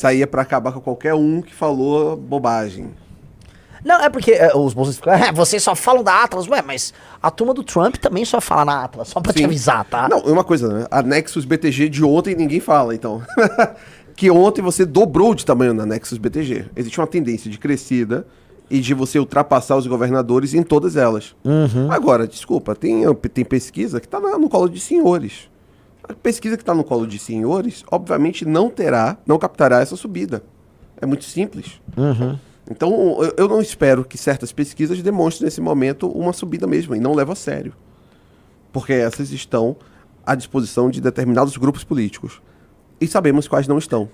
Saía pra acabar com qualquer um que falou bobagem. Não, é porque os bolsistas ficam, vocês só falam da Atlas, ué, mas a turma do Trump também só fala na Atlas, só pra te Sim. avisar, tá? Não, uma coisa, né? A Nexus BTG de ontem ninguém fala, então. Que ontem você dobrou de tamanho na Nexus BTG. Existe uma tendência de crescida e de você ultrapassar os governadores em todas elas. Agora, desculpa, tem pesquisa que tá no colo de senhores. A pesquisa que tá no colo de senhores, obviamente não captará essa subida. É muito simples. Então, eu não espero que certas pesquisas demonstrem nesse momento uma subida mesmo, e não levo a sério. Porque essas estão à disposição de determinados grupos políticos. E sabemos quais não estão.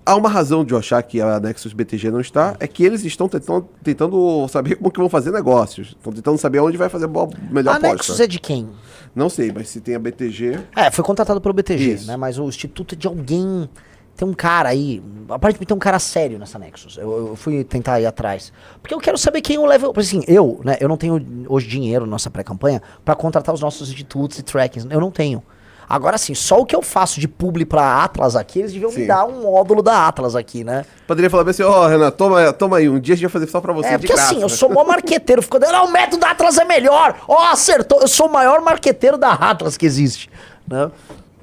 Há uma razão de eu achar que a Nexus BTG não está, é que eles estão tentando saber como que vão fazer negócios. Estão tentando saber onde vai fazer a melhor aposta. A Nexus é de quem? Não sei, mas se tem a BTG... Foi contratado pelo BTG, Isso. né? Mas o instituto é de alguém... Tem um cara aí, aparentemente tem um cara sério nessa Nexus. Eu fui tentar ir atrás. Porque eu quero saber quem eu levo. Assim, eu não tenho hoje dinheiro na nossa pré-campanha pra contratar os nossos institutos e trackings. Eu não tenho. Agora sim, só o que eu faço de publi pra Atlas aqui, eles deviam me dar um módulo da Atlas aqui, né? Poderia falar assim, Renato, toma aí, um dia a gente vai fazer só pra você de porque graça. assim, eu sou o maior marqueteiro, fico dando, o método da Atlas é melhor, acertou, eu sou o maior marqueteiro da Atlas que existe, né?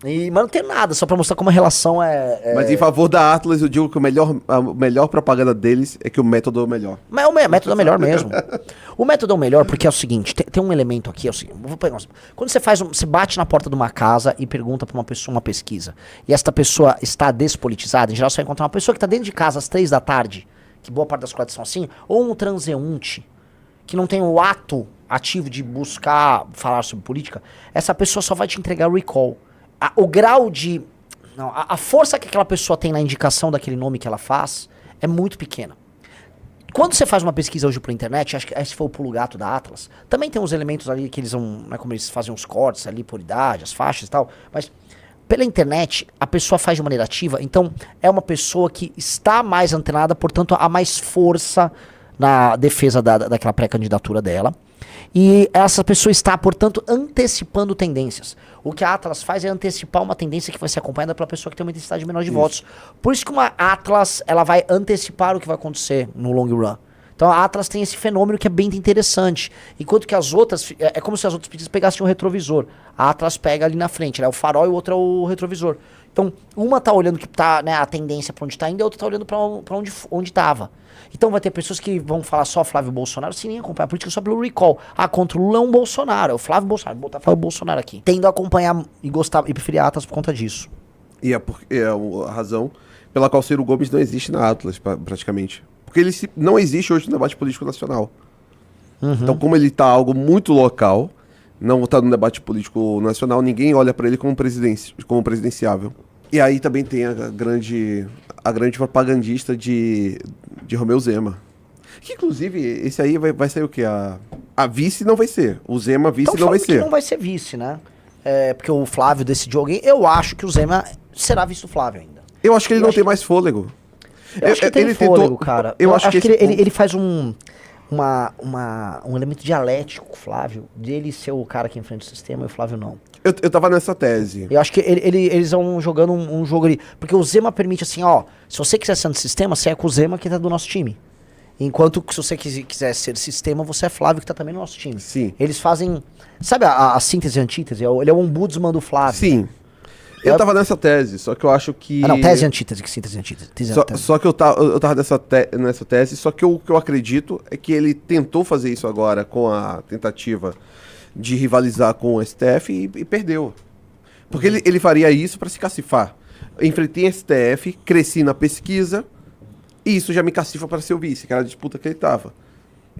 Mas não tem nada, só pra mostrar como a relação Mas em favor da Atlas, eu digo que a melhor propaganda deles é que o método é o melhor. Mas o método é o melhor mesmo. O método é o melhor porque é o seguinte, tem um elemento aqui, é o seguinte, vou pegar quando você bate na porta de uma casa e pergunta pra uma pessoa uma pesquisa, e esta pessoa está despolitizada, em geral você vai encontrar uma pessoa que tá dentro de casa às 3 da tarde, que boa parte das coisas são assim, ou um transeunte, que não tem o ato ativo de buscar falar sobre política, essa pessoa só vai te entregar recall. O grau de... Não, a força que aquela pessoa tem na indicação daquele nome que ela faz é muito pequena. Quando você faz uma pesquisa hoje pela internet, acho que esse foi o pulo gato da Atlas, também tem uns elementos ali que eles vão, como eles fazem os cortes ali por idade, as faixas e tal, mas pela internet a pessoa faz de maneira ativa, então é uma pessoa que está mais antenada, portanto há mais força na defesa daquela pré-candidatura dela. E essa pessoa está, portanto, antecipando tendências. O que a Atlas faz é antecipar uma tendência que vai ser acompanhada pela pessoa que tem uma intensidade menor de votos. Por isso que uma Atlas, ela vai antecipar o que vai acontecer no long run. Então a Atlas tem esse fenômeno que é bem interessante. Enquanto que as outras, é como se as outras pesquisas pegassem um retrovisor. A Atlas pega ali na frente, né? O farol e o outro é o retrovisor. Então, uma tá olhando que tá, né, a tendência pra onde tá indo, e a outra tá olhando pra onde tava. Então vai ter pessoas que vão falar só Flávio Bolsonaro sem nem acompanhar a política só pelo recall. Contra o Lula é um Bolsonaro, é o Flávio Bolsonaro, vou botar Flávio Bolsonaro aqui. Tendo a acompanhar e gostar e preferir a Atlas por conta disso. E é a razão pela qual Ciro Gomes não existe na Atlas, praticamente. Porque ele não existe hoje no debate político nacional. Então, como ele tá algo muito local, não está no debate político nacional, ninguém olha para ele como presidenciável. E aí também tem a grande propagandista de Romeu Zema. Que inclusive, esse aí vai sair o quê? A vice não vai ser. O Zema vice então, não vai ser. Não vai ser vice, né? Porque o Flávio decidiu alguém. Eu acho que o Zema será vice do Flávio ainda. Eu acho que ele não tem mais fôlego. Eu acho que tem fôlego, cara. Eu acho que ele faz um elemento dialético com o Flávio, dele ser o cara que enfrenta o sistema e o Flávio não. Eu tava nessa tese. Eu acho que eles vão jogando um jogo ali. Porque o Zema permite assim, se você quiser ser antissistema, você é com o Zema que tá do nosso time. Enquanto que se você quiser ser sistema, você é Flávio que tá também no nosso time. Sim. Eles fazem, sabe a síntese e antítese? Ele é o ombudsman do Flávio. Sim. Eu tava nessa tese, só que eu acho que... não, tese e antítese, que síntese e antítese. Só que eu tava nessa tese, só que o que eu acredito é que ele tentou fazer isso agora com a tentativa de rivalizar com o STF e perdeu. Porque ele faria isso para se cacifar. Eu enfrentei STF, cresci na pesquisa, e isso já me cacifa para ser o vice, que era a disputa que ele tava.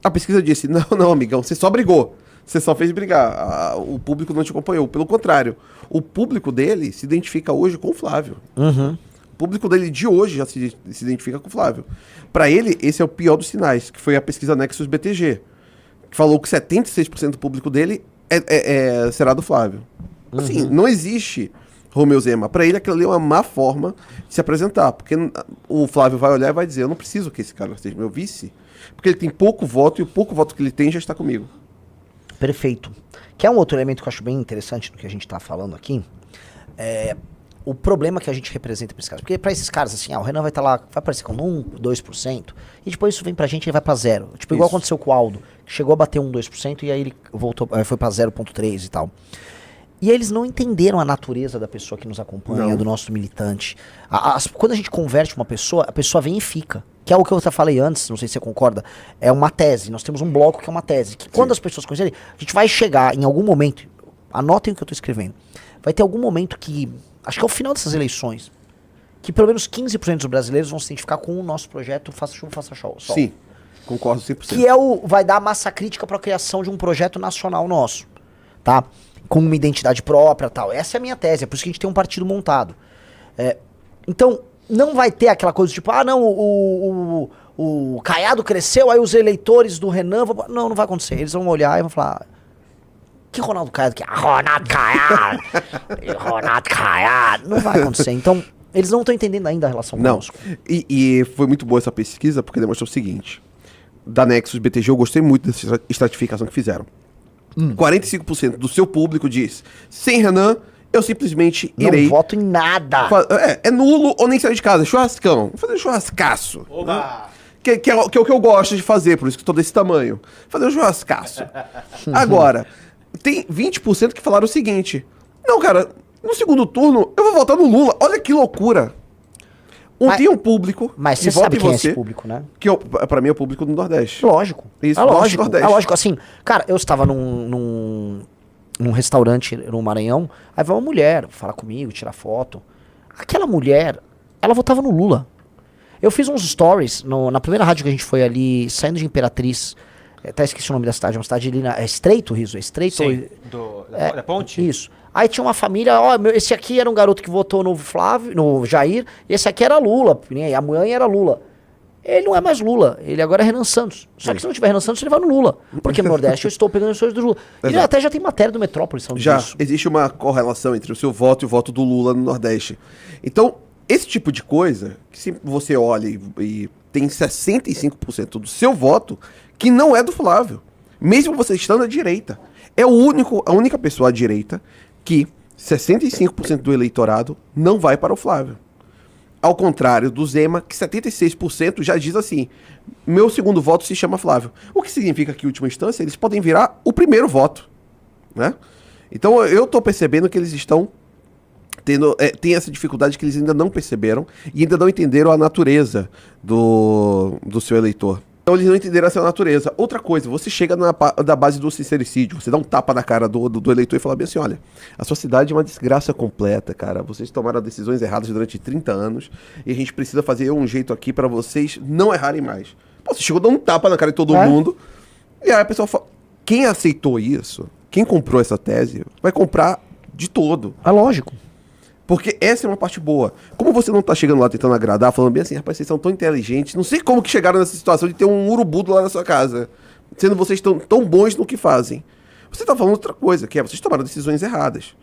A pesquisa disse, não, amigão, você só brigou. Você só fez brigar. O público não te acompanhou. Pelo contrário, o público dele se identifica hoje com o Flávio. O público dele de hoje já se identifica com o Flávio. Para ele, esse é o pior dos sinais, que foi a pesquisa Nexus BTG, que falou que 76% do público dele será do Flávio. Assim, não existe Romeu Zema. Para ele, aquilo ali é uma má forma de se apresentar, porque o Flávio vai olhar e vai dizer, eu não preciso que esse cara seja meu vice, porque ele tem pouco voto e o pouco voto que ele tem já está comigo. Perfeito. Que é um outro elemento que eu acho bem interessante do que a gente tá falando aqui. o problema que a gente representa pra esses caras. Porque pra esses caras, assim, o Renan vai estar lá, vai aparecer com 1%, 2%, e depois isso vem pra gente e vai pra 0%. Tipo, igual aconteceu com o Aldo, que chegou a bater 1%, 2%, e aí ele voltou, foi pra 0,3% e tal. E eles não entenderam a natureza da pessoa que nos acompanha, do nosso militante. Quando a gente converte uma pessoa, a pessoa vem e fica. Que é o que eu já falei antes, não sei se você concorda, é uma tese. Nós temos um bloco que é uma tese. Que quando as pessoas conhecerem, a gente vai chegar em algum momento, anotem o que eu tô escrevendo, vai ter algum momento que, acho que é o final dessas eleições, que pelo menos 15% dos brasileiros vão se identificar com o nosso projeto Faça Chuva, Faça Sol. Sim, concordo 100%. Que vai dar massa crítica para a criação de um projeto nacional nosso, tá? Com uma identidade própria e tal. Essa é a minha tese, é por isso que a gente tem um partido montado. Então, não vai ter aquela coisa tipo, o Caiado cresceu, aí os eleitores do Renan... Não vai acontecer. Eles vão olhar e vão falar... Que Ronaldo Caiado? Ronaldo Caiado! Ronaldo Caiado! Não vai acontecer. Então, eles não estão entendendo ainda a relação conosco. E foi muito boa essa pesquisa, porque demonstrou o seguinte. Da Nexus BTG, eu gostei muito dessa estratificação que fizeram. 45% do seu público diz, sem Renan, eu simplesmente irei... Não voto em nada. É nulo ou nem sair de casa. Churrascão. Vou fazer um churrascaço. Oba! Né? Que é o que eu gosto de fazer, por isso que eu tô desse tamanho. Fazer um churrascaço. Agora, tem 20% que falaram o seguinte. Não, cara, no segundo turno eu vou votar no Lula. Olha que loucura. Tem um público. Mas você sabe quem é esse público, né? Que pra mim é o público do Nordeste. Lógico. Isso, lógico. Nordeste. É lógico. Assim, cara, eu estava num restaurante no Maranhão, aí vai uma mulher falar comigo, tirar foto. Aquela mulher, ela votava no Lula. Eu fiz uns stories na primeira rádio que a gente foi ali, saindo de Imperatriz. Até esqueci o nome da cidade, é uma cidade ali é Estreito, Riso? É Estreito? Sim, da ponte? Isso. Aí tinha uma família, esse aqui era um garoto que votou no Flávio, no Jair, e esse aqui era Lula, e a mãe era Lula. Ele não é mais Lula, ele agora é Renan Santos. Só que se não tiver Renan Santos, ele vai no Lula. Porque no Nordeste eu estou pegando as coisas do Lula. Ele até já tem matéria do Metrópolis falando disso. Existe uma correlação entre o seu voto e o voto do Lula no Nordeste. Então, esse tipo de coisa, que se você olha e tem 65% do seu voto que não é do Flávio. Mesmo você estando à direita. É a única pessoa à direita que 65% do eleitorado não vai para o Flávio. Ao contrário do Zema, que 76% já diz assim, meu segundo voto se chama Flávio. O que significa que, em última instância, eles podem virar o primeiro voto. Né? Então, eu estou percebendo que eles estão tem essa dificuldade que eles ainda não perceberam e ainda não entenderam a natureza do seu eleitor. Então eles não entenderam essa natureza. Outra coisa, você chega da base do sincericídio, você dá um tapa na cara do eleitor e fala bem assim, olha, a sua cidade é uma desgraça completa, cara. Vocês tomaram decisões erradas durante 30 anos e a gente precisa fazer um jeito aqui pra vocês não errarem mais. Pô, você chegou a dar um tapa na cara de todo mundo e aí a pessoa fala, quem aceitou isso, quem comprou essa tese, vai comprar de todo. É lógico. Porque essa é uma parte boa. Como você não tá chegando lá tentando agradar, falando bem assim, rapaz, vocês são tão inteligentes, não sei como que chegaram nessa situação de ter um urubu lá na sua casa, sendo vocês tão bons no que fazem. Você tá falando outra coisa, que é, vocês tomaram decisões erradas.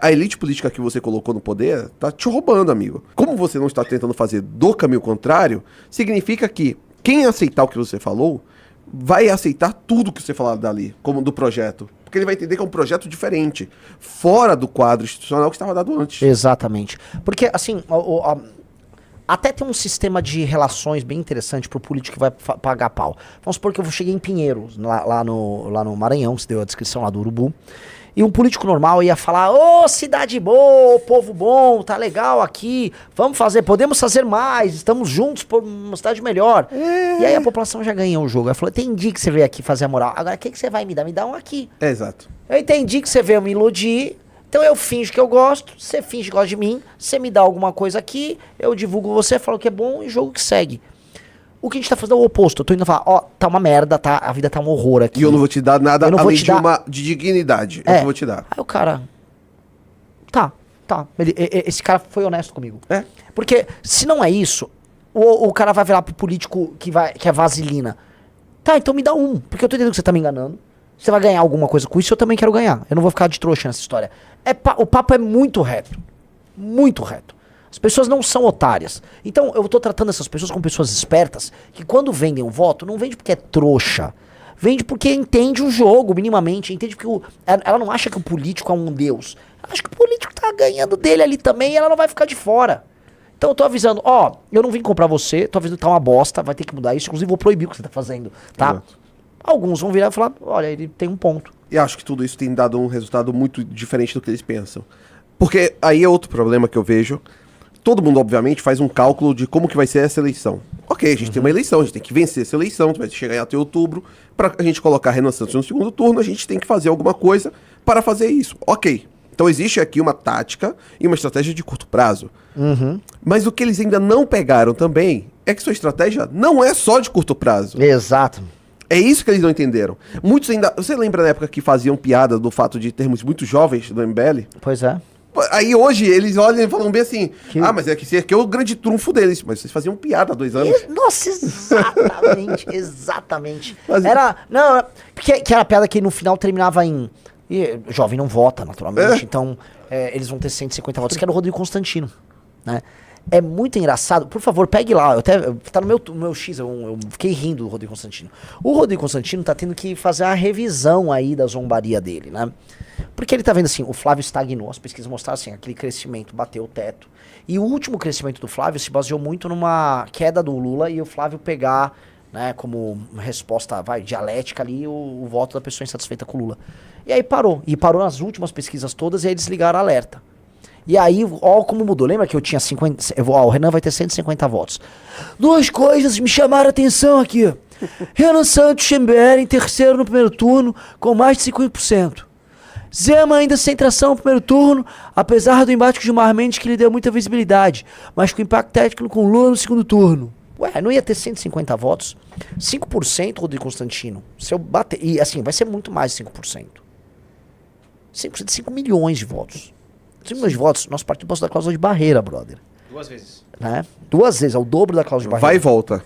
A elite política que você colocou no poder tá te roubando, amigo. Como você não está tentando fazer do caminho contrário, significa que quem aceitar o que você falou, vai aceitar tudo que você falar dali, como do projeto. Porque ele vai entender que é um projeto diferente, fora do quadro institucional que estava dado antes. Exatamente. Porque, assim, até tem um sistema de relações bem interessante pro político que vai pagar pau. Vamos supor que eu cheguei em Pinheiros, lá no Maranhão, você deu a descrição lá do Urubu, e um político normal ia falar, ô, cidade boa, povo bom, tá legal aqui, podemos fazer mais, estamos juntos por uma cidade melhor. E aí a população já ganhou o jogo. Ela falou, entendi que você veio aqui fazer a moral, agora o que você vai me dar? Me dá um aqui. Exato. Eu entendi que você veio me iludir, então eu finjo que eu gosto, você finge que gosta de mim, você me dá alguma coisa aqui, eu divulgo você, falo que é bom e jogo que segue. O que a gente tá fazendo é o oposto. Eu tô indo falar, tá uma merda, tá? A vida tá um horror aqui. E eu não vou te dar nada além de dignidade. É o que eu vou te dar. Aí o cara... Tá. Esse cara foi honesto comigo. É. Porque se não é isso, o cara vai virar pro político que é vaselina. Tá, então me dá um. Porque eu tô entendendo que você tá me enganando. Você vai ganhar alguma coisa com isso, eu também quero ganhar. Eu não vou ficar de trouxa nessa história. O papo é muito reto. Muito reto. As pessoas não são otárias. Então, eu tô tratando essas pessoas como pessoas espertas, que quando vendem um voto, não vende porque é trouxa. Vende porque entende o jogo, minimamente. Entende porque ela não acha que o político é um deus. Ela acha que o político tá ganhando dele ali também e ela não vai ficar de fora. Então eu tô avisando, eu não vim comprar você, tô avisando que tá uma bosta, vai ter que mudar isso, inclusive vou proibir o que você tá fazendo, tá? Exato. Alguns vão virar e falar, olha, ele tem um ponto. E acho que tudo isso tem dado um resultado muito diferente do que eles pensam. Porque aí é outro problema que eu vejo. Todo mundo, obviamente, faz um cálculo de como que vai ser essa eleição. Ok, a gente tem uma eleição, a gente tem que vencer essa eleição, vai chegar até outubro. Para a gente colocar Renan Santos no segundo turno, a gente tem que fazer alguma coisa para fazer isso. Ok. Então existe aqui uma tática e uma estratégia de curto prazo. Mas o que eles ainda não pegaram também é que sua estratégia não é só de curto prazo. Exato. É isso que eles não entenderam. Muitos ainda... Você lembra na época que faziam piada do fato de termos muitos jovens do MBL? Pois é. Aí hoje eles olham e falam bem assim, mas é que esse aqui é o grande trunfo deles. Mas vocês faziam piada há 2 anos. Nossa, exatamente, exatamente. Mas- Que era a piada que no final terminava em... E jovem não vota, naturalmente, então eles vão ter 150 votos, que era o Rodrigo Constantino, né? É muito engraçado, por favor, pegue lá, tá no meu X, eu fiquei rindo do Rodrigo Constantino. O Rodrigo Constantino tá tendo que fazer a revisão aí da zombaria dele, né? Porque ele tá vendo assim, o Flávio estagnou, as pesquisas mostraram assim, aquele crescimento bateu o teto. E o último crescimento do Flávio se baseou muito numa queda do Lula e o Flávio pegar, né, como resposta, dialética ali, o voto da pessoa insatisfeita com o Lula. E aí parou. E parou nas últimas pesquisas todas e aí desligaram o alerta. E aí, ó como mudou. Lembra que eu tinha 50... o Renan vai ter 150 votos. 2 coisas me chamaram a atenção aqui. Renan Santos, MBL, em terceiro no primeiro turno, com mais de 50%. Zema ainda sem tração no primeiro turno, apesar do embate com o Gilmar Mendes, que lhe deu muita visibilidade, mas com impacto técnico com Lula no segundo turno. Ué, não ia ter 150 votos? 5%, Rodrigo Constantino. Se eu bater... E assim, vai ser muito mais de 5%. 5% de 5 milhões de votos. 5 milhões de votos, nosso partido passou da cláusula de barreira, brother. 2 vezes. Né? 2 vezes, é o dobro da cláusula de barreira. Vai e volta.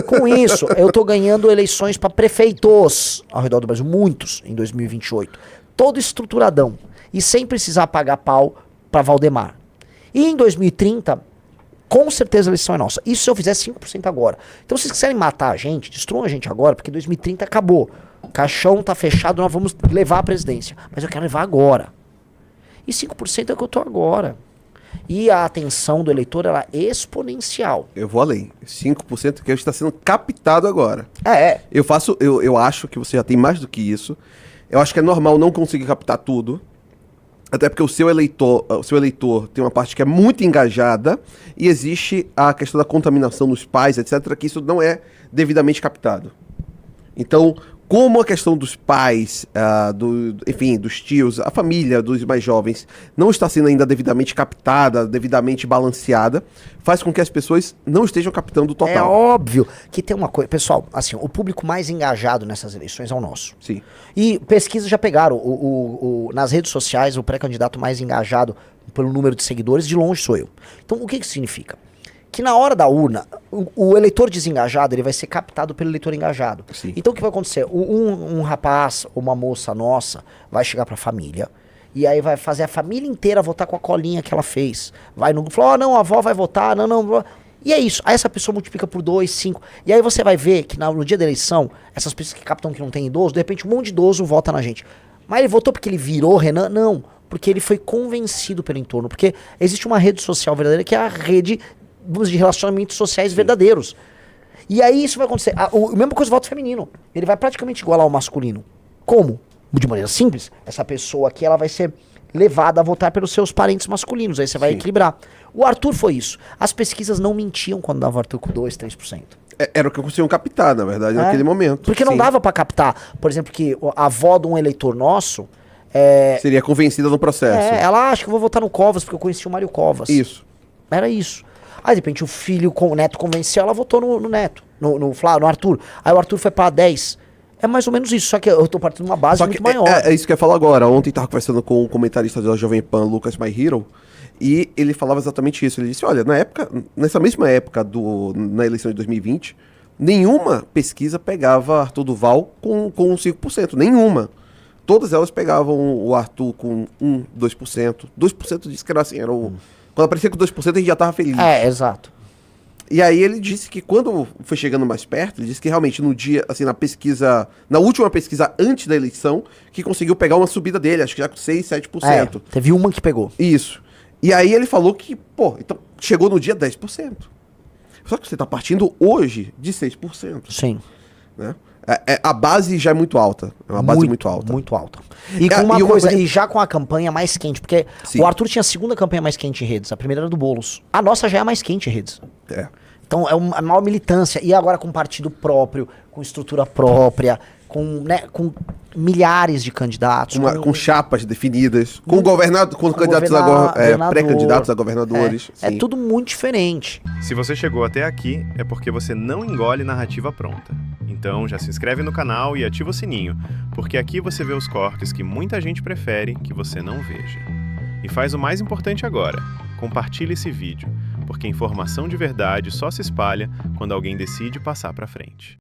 Com isso, eu tô ganhando eleições para prefeitos ao redor do Brasil, muitos, em 2028. Todo estruturadão. E sem precisar pagar pau para Valdemar. E em 2030, com certeza a eleição é nossa. Isso se eu fizer 5% agora. Então, se vocês quiserem matar a gente, destruam a gente agora, porque 2030 acabou. O caixão tá fechado, nós vamos levar a presidência. Mas eu quero levar agora. E 5% é o que eu tô agora. E a atenção do eleitor, ela é exponencial. Eu vou além. 5% que está sendo captado agora. É. Eu acho que você já tem mais do que isso. Eu acho que é normal não conseguir captar tudo. Até porque o seu eleitor tem uma parte que é muito engajada e existe a questão da contaminação dos pais, etc., que isso não é devidamente captado. Então, como a questão dos pais, enfim, dos tios, a família dos mais jovens não está sendo ainda devidamente captada, devidamente balanceada, faz com que as pessoas não estejam captando o total. É óbvio que tem uma coisa... Pessoal, assim, o público mais engajado nessas eleições é o nosso. Sim. E pesquisas já pegaram. Nas redes sociais, o pré-candidato mais engajado pelo número de seguidores, de longe sou eu. Então, o que isso significa? Que na hora da urna, o eleitor desengajado, ele vai ser captado pelo eleitor engajado. Sim. Então o que vai acontecer? Um rapaz ou uma moça nossa vai chegar pra família e aí vai fazer a família inteira votar com a colinha que ela fez. Vai no falar, não, a avó vai votar, não. E é isso. Aí essa pessoa multiplica por 2, 5. E aí você vai ver que no dia da eleição, essas pessoas que captam que não tem idoso, de repente um monte de idoso vota na gente. Mas ele votou porque ele virou Renan? Não. Porque ele foi convencido pelo entorno. Porque existe uma rede social verdadeira que é a rede de relacionamentos sociais verdadeiros. E aí isso vai acontecer. A mesma coisa o voto feminino. Ele vai praticamente igualar ao masculino. Como? De maneira simples. Essa pessoa aqui, ela vai ser levada a votar pelos seus parentes masculinos. Aí você vai equilibrar. O Arthur foi isso. As pesquisas não mentiam quando dava o Arthur com 2, 3%. Era o que conseguiam captar, na verdade, naquele momento. Porque não dava pra captar. Por exemplo, que a avó de um eleitor nosso... seria convencida no processo. Ela acha que eu vou votar no Covas, porque eu conheci o Mário Covas. Isso. Era isso. Aí, de repente, o neto convenceu, ela votou no neto, no Arthur. Aí o Arthur foi pra 10. É mais ou menos isso, só que eu tô partindo de uma base muito maior. É isso que eu ia falar agora. Ontem tava conversando com um comentarista da Jovem Pan, Lucas My Hero, e ele falava exatamente isso. Ele disse, olha, nessa mesma época na eleição de 2020, nenhuma pesquisa pegava Arthur Duval com 5%. Nenhuma. Todas elas pegavam o Arthur com 1%, 2%. 2% disse que era assim, era o... Quando aparecia com 2%, a gente já tava feliz. Exato. E aí ele disse que quando foi chegando mais perto, ele disse que realmente no dia, assim, na última pesquisa antes da eleição, que conseguiu pegar uma subida dele, acho que já com 6, 7%. Teve uma que pegou. Isso. E aí ele falou que, então chegou no dia 10%. Só que você tá partindo hoje de 6%. Sim. Né? A base já é muito alta. É uma base muito alta. Muito alta. E com uma coisa, e já com a campanha mais quente, porque o Arthur tinha a segunda campanha mais quente em redes, a primeira era do Boulos. A nossa já é a mais quente em redes. Então é uma maior militância. E agora com partido próprio, com estrutura própria, com milhares de candidatos. Com chapas definidas, com candidatos pré-candidatos a governadores. É tudo muito diferente. Se você chegou até aqui, é porque você não engole narrativa pronta. Então já se inscreve no canal e ativa o sininho, porque aqui você vê os cortes que muita gente prefere que você não veja. E faz o mais importante agora, compartilhe esse vídeo, porque informação de verdade só se espalha quando alguém decide passar pra frente.